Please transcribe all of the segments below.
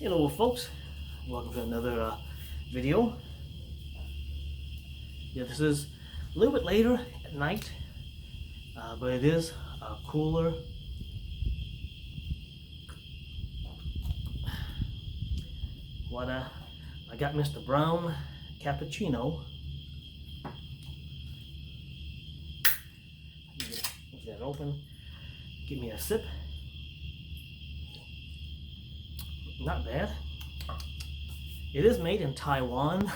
Hello folks, welcome to another video. Yeah, this is a little bit later at night, but it is cooler. What I got Mr. Brown cappuccino. Get that open, give me a sip. Not bad. It is made in Taiwan.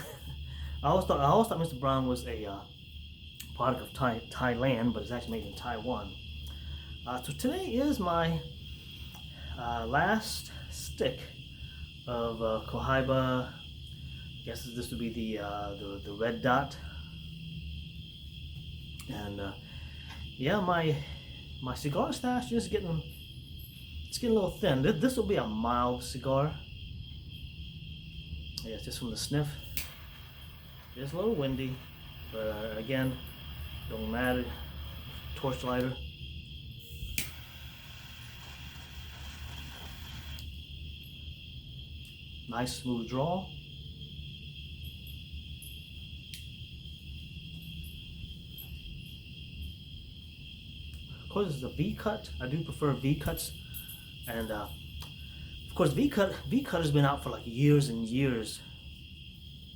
I always thought Mr. Brown was a product of Thailand, but it's actually made in Taiwan. So today is my last stick of Cohiba. I guess this would be the Red Dot. And yeah, my cigar stash is getting a little thin. This will be a mild cigar. Yeah, it's just from the sniff. It's a little windy, but again, don't matter. Torch lighter. Nice smooth draw. Of course, it's a V cut. I do prefer V cuts, and of course, V cut has been out for like years and years,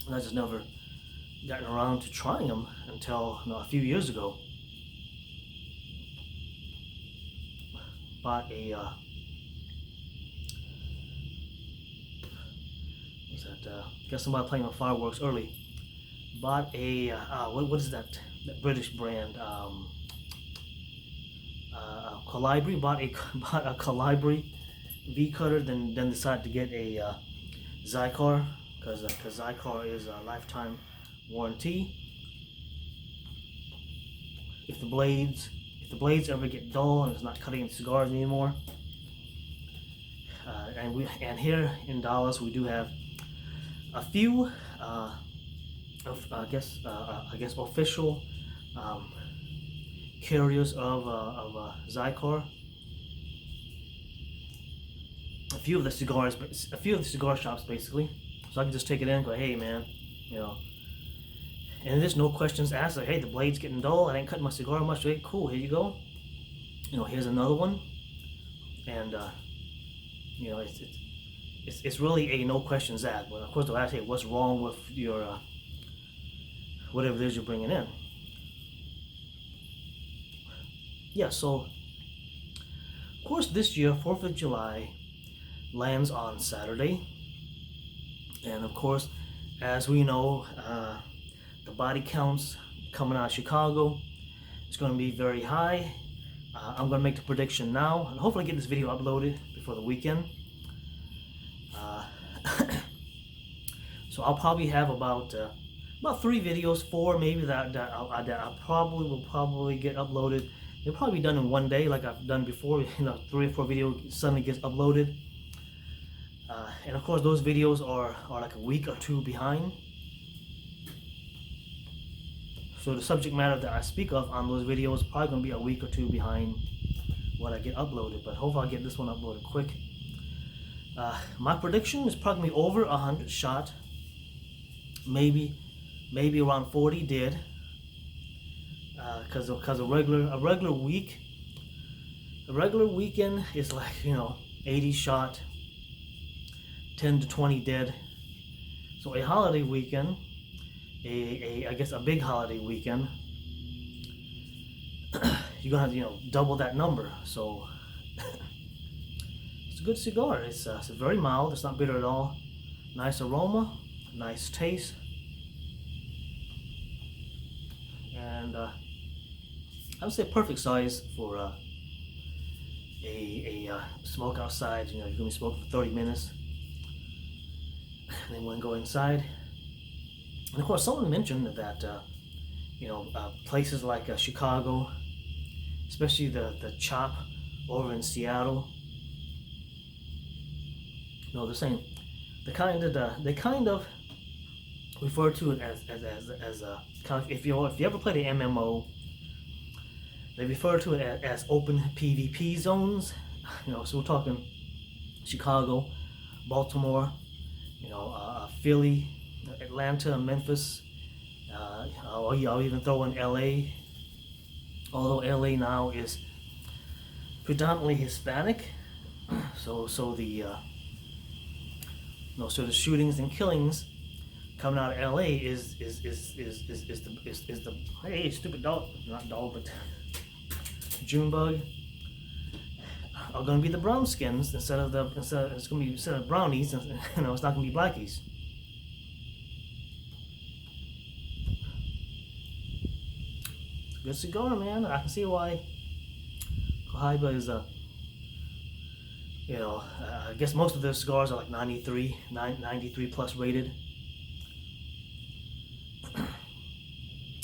and I just never gotten around to trying them until a few years ago. Bought a what's that? Guess somebody playing with fireworks early. Bought a what is that British brand? Colibri. Bought a Colibri V cutter. Then decided to get a Zycar because Zycar is a lifetime warranty. If the blades ever get dull and it's not cutting cigars anymore, and here in Dallas we do have a few I guess official carriers of Zycar. A few of the cigar shops basically, so I can just take it in and go, hey man, and there's no questions asked, like, hey, the blade's getting dull, I ain't cutting my cigar much. Hey, cool, here you go. Here's another one. And it's really a no questions asked. But of course they'll ask, hey, what's wrong with your whatever it is you're bringing in. Yeah, so of course this year 4th of July lands on Saturday, and of course, as we know, the body counts coming out of Chicago is going to be very high. I'm going to make the prediction now and hopefully get this video uploaded before the weekend. So I'll probably have about 3 videos, 4 maybe that I probably get uploaded. They'll probably be done in one day, like I've done before. 3 or 4 videos suddenly gets uploaded, and of course those videos are like a week or 2 behind. So the subject matter that I speak of on those videos is probably going to be a week or 2 behind what I get uploaded, but hopefully I'll get this one uploaded quick. My prediction is probably over 100 shot, maybe around 40 dead, because a regular weekend is like 80 shot, 10 to 20 dead. So a holiday weekend, I guess a big holiday weekend, you're gonna have double that number. So it's a good cigar. It's very mild. It's not bitter at all. Nice aroma, nice taste, and I would say perfect size for a smoke outside. You're gonna be smoking for 30 minutes, and then when go inside. And of course, someone mentioned that places like Chicago, especially the Chop over in Seattle, they're saying they kind of refer to it as kind of, if you ever played an MMO, they refer to it as open PvP zones. So we're talking Chicago, Baltimore, Philly, Atlanta, Memphis. I'll even throw in LA, although LA now is predominantly Hispanic. So the shootings and killings coming out of LA is the hey, stupid dog, not dog, but Junebug are going to be the brown skins instead of brownies, and it's not going to be blackies. Good cigar, man. I can see why Cohiba is I guess most of their cigars are like 93 plus rated.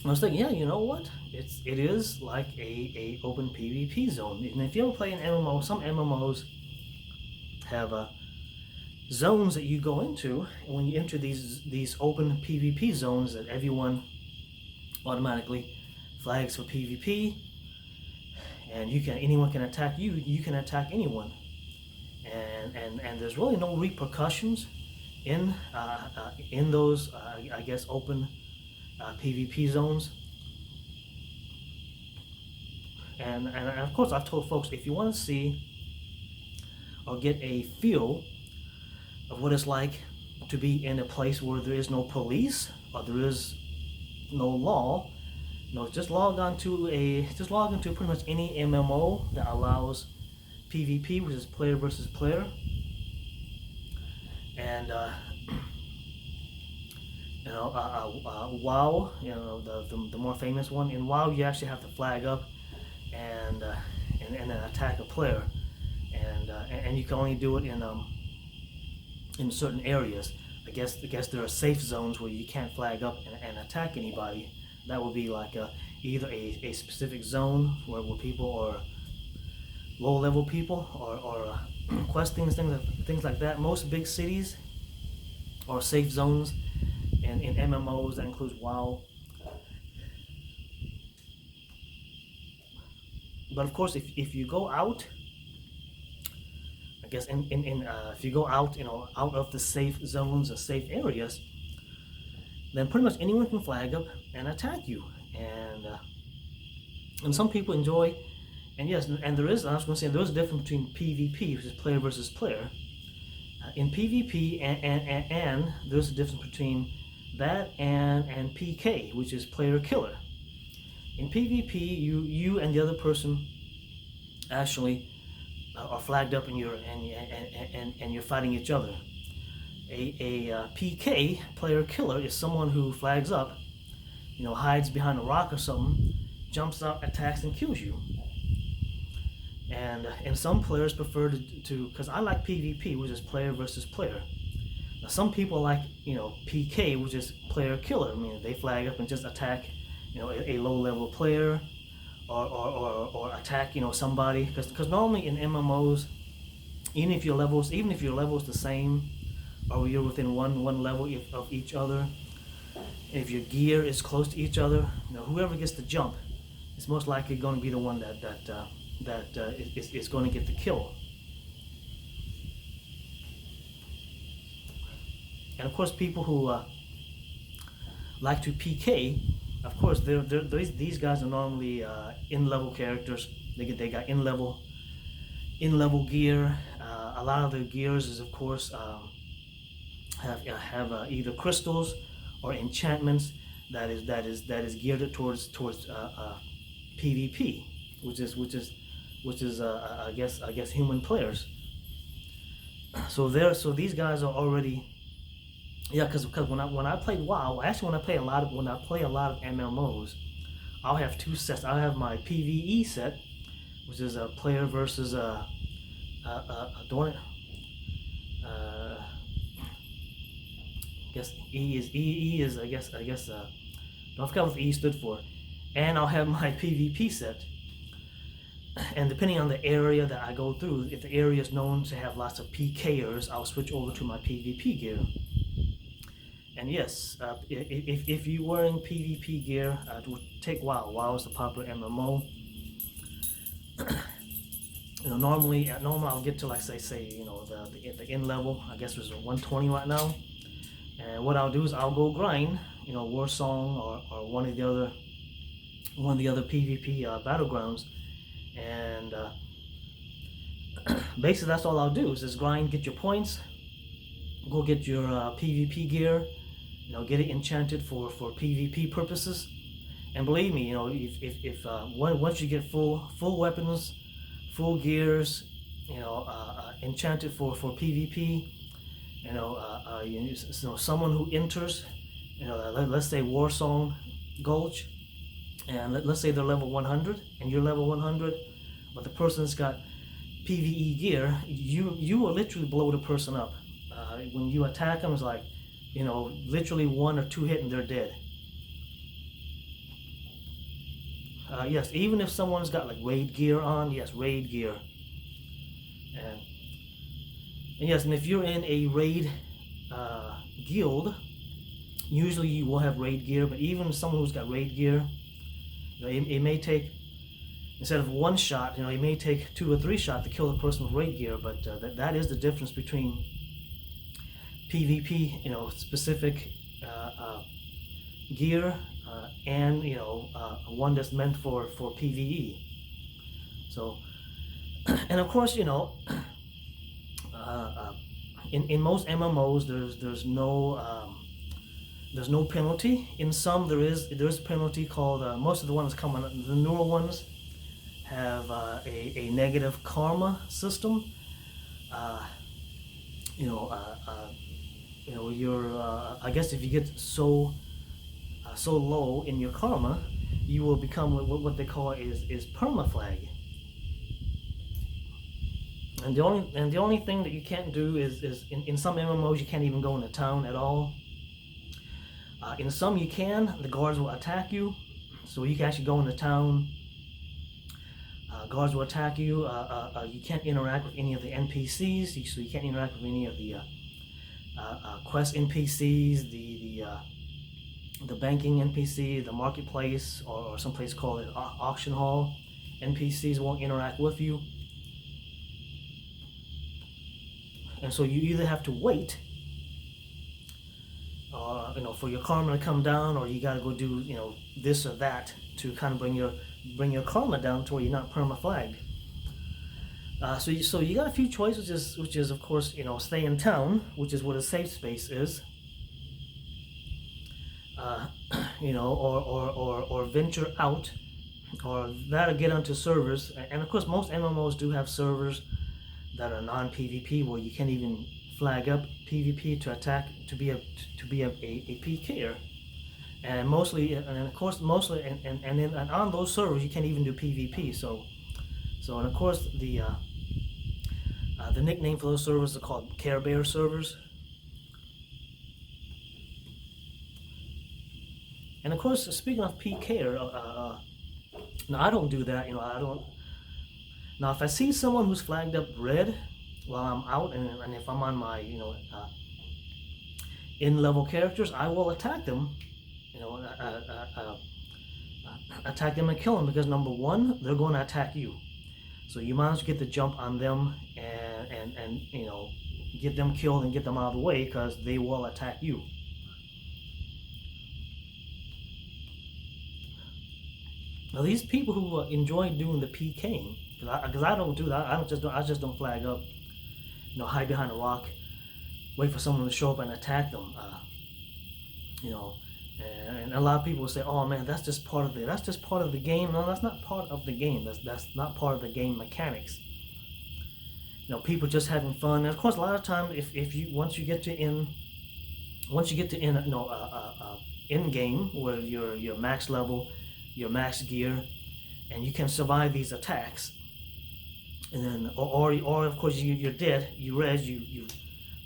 I was thinking, yeah, you know what? It is like a open PvP zone. And if you ever play an MMO, some MMOs have zones that you go into, and when you enter these open PvP zones, that everyone automatically flags for PvP, and anyone can attack you. You can attack anyone, and there's really no repercussions in those I guess open PvP zones. And of course, I've told folks, if you want to see or get a feel of what it's like to be in a place where there is no police or there is no law, just log into pretty much any MMO that allows PvP, which is player versus player, and WoW, the more famous one. In WoW, you actually have to flag up and attack a player, and you can only do it in certain areas. I guess there are safe zones where you can't flag up and attack anybody. That would be like either a specific zone where people are low-level people or questing things like that. Most big cities are safe zones, and in MMOs that includes WoW. But of course, if you go out, I guess if you go out, out of the safe zones or safe areas, then pretty much anyone can flag up and attack you, and some people enjoy. And yes, and I was going to say, there is a difference between PvP, which is player versus player. In PvP, and there's a difference between that and PK, which is player killer. In PvP, you and the other person actually are flagged up, and you're fighting each other. A PK, player killer, is someone who flags up, hides behind a rock or something, jumps out, attacks, and kills you. And some players prefer to because I like PvP, which is player versus player. Now some people like PK, which is player killer. I mean, they flag up and just attack a low level player, or attack somebody, because normally in MMOs, even if your level's the same, or you're within one level of each other, if your gear is close to each other, whoever gets the jump is most likely going to be the one that is going to get the kill. And of course, people who like to PK, of course, these guys are normally in-level characters. They got in-level gear. A lot of their gears is, of course, have either crystals or enchantments that is geared towards PvP, which is I guess human players. So these guys are already, because when I play WoW, actually when I play a lot of MMOs, I'll have two sets. I'll have my PvE set, which is a player versus I guess E is I guess don't forget what E stood for. And I'll have my PvP set. And depending on the area that I go through, if the area is known to have lots of PKers, I'll switch over to my PvP gear. And yes, if you're wearing PvP gear, take WoW. WoW is the popular MMO. Normally at normal I'll get to like say the end level. I guess it's 120 right now. And what I'll do is I'll go grind, War Song or one of the other PvP battlegrounds, and basically that's all I'll do is just grind, get your points, go get your PvP gear, get it enchanted for PvP purposes. And believe me, if once you get full weapons, full gears, enchanted for PvP, someone who enters, let's say Warsong Gulch, and let's say they're level 100 and you're level 100, but the person's got PvE gear, you will literally blow the person up. When you attack them, it's like, literally one or two hit and they're dead. Yes, even if someone's got like raid gear on, yes, raid gear. And yes, and if you're in a raid guild, usually you will have raid gear, but even someone who's got raid gear, it may take, instead of one shot, it may take 2 or 3 shots to kill the person with raid gear, but that is the difference between PvP, specific gear and one that's meant for PvE. So, and of course, in most MMOs, there's no penalty. In some, there's a penalty called most of the ones coming, the newer ones have a negative karma system. I guess if you get so low in your karma, you will become what they call is permaflag. And the only thing that you can't do is in some MMOs you can't even go into town at all. In some you can. The guards will attack you, so you can actually go into town. Guards will attack you. You can't interact with any of the NPCs, so you can't interact with any of the quest NPCs, the banking NPC, the marketplace, or some place called an auction hall. NPCs won't interact with you, and so you either have to wait, for your karma to come down, or you got to go do this or that to kind of bring your karma down to where you're not perma-flagged. So you got a few choices, which is of course stay in town, which is what a safe space is. Or venture out, or that'll get onto servers. And of course, most MMOs do have servers that are non-PvP, where you can't even flag up PvP to attack to be a PKer. And mostly, and of course, and on those servers you can't even do PvP. So and of course the nickname for those servers are called Care Bear servers. And of course, speaking of PK, now I don't do that. I don't. Now, if I see someone who's flagged up red while I'm out, and if I'm on my in-level characters, I will attack them. Attack them and kill them, because number one, they're going to attack you. So you might as well get the jump on them and get them killed and get them out of the way, because they will attack you. Now these people who enjoy doing the PKing, because I don't do that. I just don't flag up. Hide behind a rock, wait for someone to show up and attack them. And a lot of people will say, "Oh man, that's just part of the game." No, that's not part of the game. That's not part of the game mechanics. People just having fun. And of course, a lot of times, if you once you get to end game where you're max level, your max gear, and you can survive these attacks, and then or of course you're dead, you res, you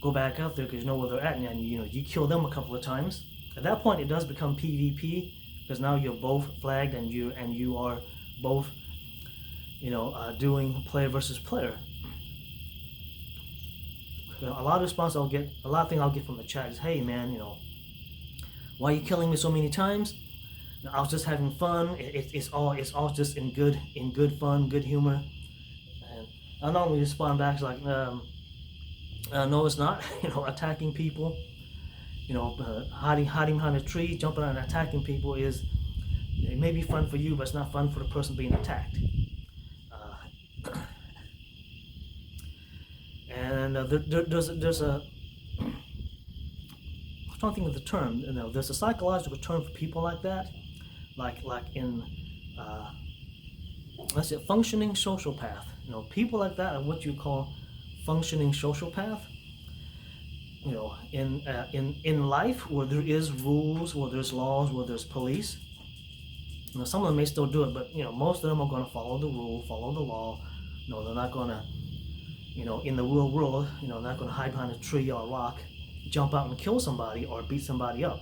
go back out there because you know where they're at, and you kill them a couple of times. At that point it does become PvP, because now you're both flagged and you are both doing player versus player. A lot of response a lot of things I'll get from the chat is, "Hey man, why are you killing me so many times? I was just having fun. It's all just in good fun, good humor." I normally respond back like, no, it's not. Attacking people, hiding behind a tree, jumping out and attacking people is, it may be fun for you, but it's not fun for the person being attacked. And there's a I'm trying to think of the term. There's a psychological term for people like that, like in uh, let's say functioning sociopath. People like that are what you call functioning sociopath. In life where there is rules, where there's laws, where there's police. Some of them may still do it, but most of them are going to follow the rule, follow the law. They're not going to, in the real world, not going to hide behind a tree or a rock, jump out and kill somebody or beat somebody up.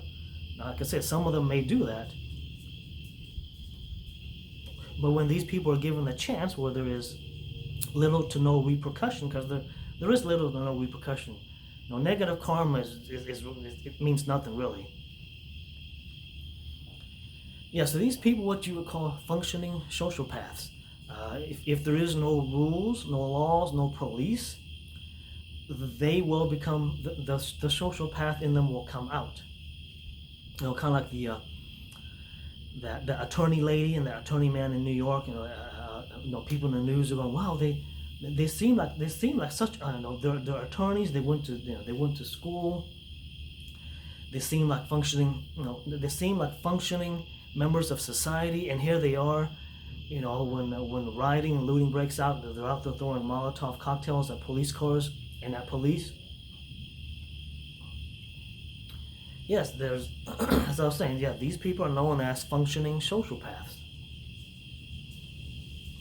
Now, like I said, some of them may do that, but when these people are given a chance where there is little to no repercussion, because there is little to no repercussion. Negative karma is it means nothing really. Yeah, so these people, what you would call functioning sociopaths. If there is no rules, no laws, no police, they will become, the sociopath in them will come out. Kind of like the attorney lady and the attorney man in New York. People in the news are going, wow, they seem like such, I don't know, they're attorneys. They went to school. They seem like functioning, members of society, and here they are, when rioting and looting breaks out, they're out there throwing Molotov cocktails at police cars and at police. Yes, there's, as I was saying, yeah, these people are known as functioning sociopaths.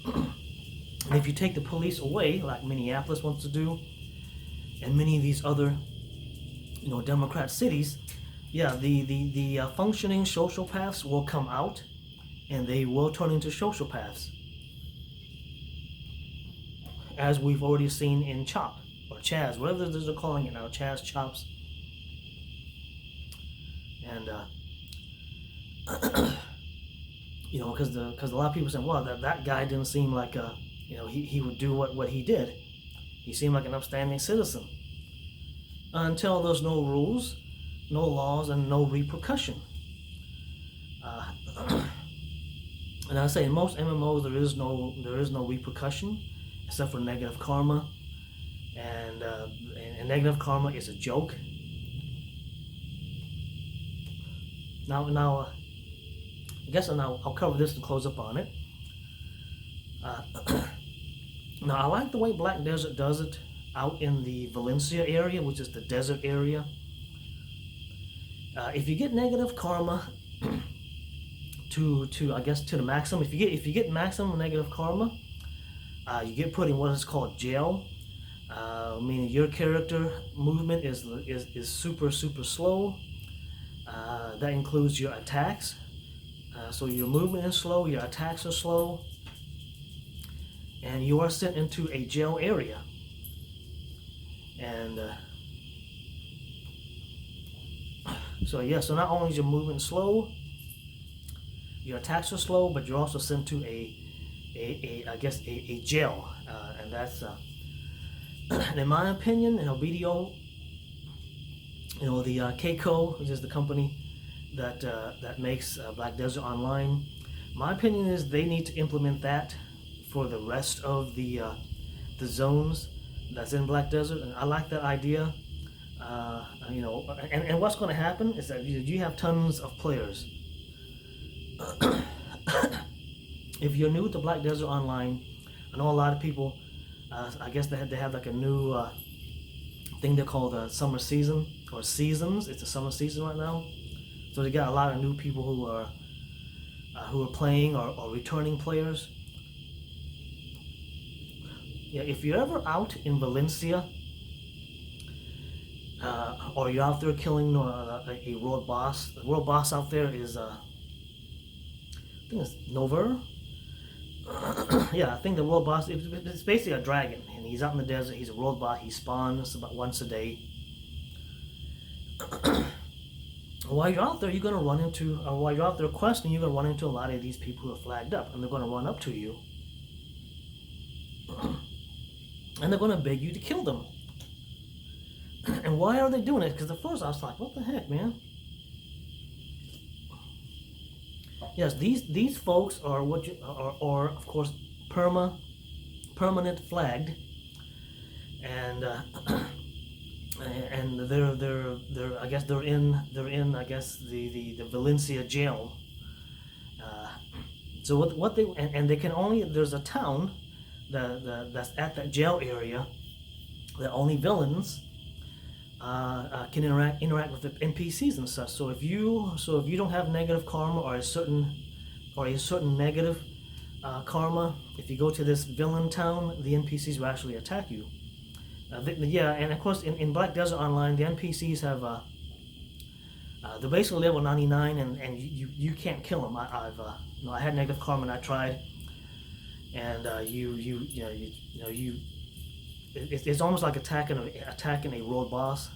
And if you take the police away, like Minneapolis wants to do, and many of these other, Democrat cities, yeah, the functioning sociopaths will come out, and they will turn into sociopaths, as we've already seen in CHOP or Chaz, whatever they're calling it now, Chaz, Chops, and because a lot of people say, well, that guy didn't seem like he would do what he did. He seemed like an upstanding citizen until there's no rules, no laws, and no repercussion. And I say in most MMOs there is no repercussion except for negative karma, and negative karma is a joke. Now, I guess I'll cover this to close up on it. Now, I like the way Black Desert does it out in the Valencia area, which is the desert area. If you get negative karma to the maximum, if you get maximum negative karma, you get put in what is called jail. Meaning your character movement is super slow. That includes your attacks. So your movement is slow, your attacks are slow, and you are sent into a jail area. And so not only is your movement slow, your attacks are slow, but you're also sent to a jail, and that's in my opinion, BDO, the Keiko, which is the company that makes Black Desert Online. My opinion is they need to implement that for the rest of the zones that's in Black Desert, and I like that idea. And what's going to happen is that you have tons of players. If you're new to Black Desert Online, I know a lot of people. I guess they have like a new thing they call the summer season or seasons. It's a summer season right now, so they got a lot of new people who are playing or returning players. Yeah, if you're ever out in Valencia, or you're out there killing a world boss, the world boss out there is I think it's Nover. Yeah, I think the world boss, it's basically a dragon, and he's out in the desert. He's a world boss. He spawns about once a day. While you're out there, you're going to run into, while you're out there questing, you're going to run into a lot of these people who are flagged up, and they're going to run up to you. and they're gonna beg you to kill them. And why are they doing it? Because at first I was like, what the heck, man? Yes, these folks are what you are of course permanent flagged, and and they're I guess they're in I guess the Valencia jail. Uh, so what they and they can only, there's a town that's at that jail area that only villains can interact with the NPCs and such. So if you don't have negative karma or a certain negative karma, if you go to this villain town, the NPCs will actually attack you. Yeah, and of course in Black Desert Online, the NPCs have they're basically level 99, and you can't kill them. I had negative karma and I tried, and it's almost like attacking a road boss.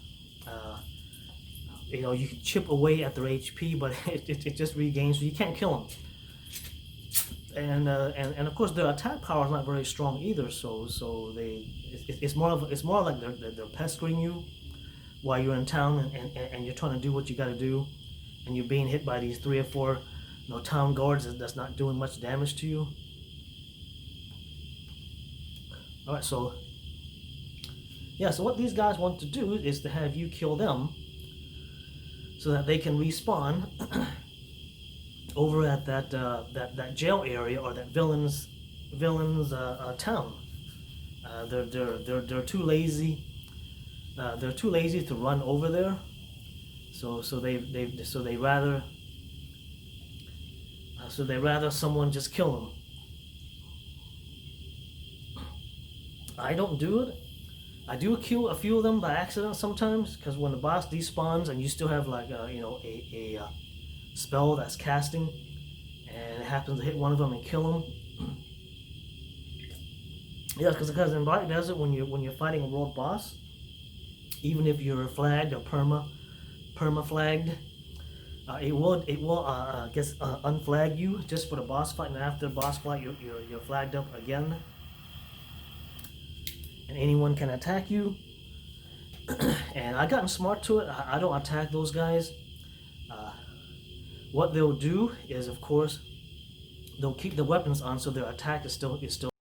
You can chip away at their HP, but it just regains. So you can't kill them. And of course their attack power is not very strong either. So it's more like they're pestering you while you're in town, and you're trying to do what you got to do, and you're being hit by these 3 or 4 town guards that's not doing much damage to you. All right, so yeah, so what these guys want to do is to have you kill them so that they can respawn over at that jail area or that villain's town. They're too lazy. They're too lazy to run over there. So they rather someone just kill them. I don't do it. I do kill a few of them by accident sometimes, because when the boss despawns and you still have like a spell that's casting, and it happens to hit one of them and kill them. Yeah, because in Black Desert, when you're fighting a world boss, even if you're flagged or perma flagged, it will unflag you just for the boss fight, and after the boss fight you're flagged up again, and anyone can attack you. And I've gotten smart to it. I don't attack those guys. What they'll do is, of course, they'll keep the weapons on, so their attack is still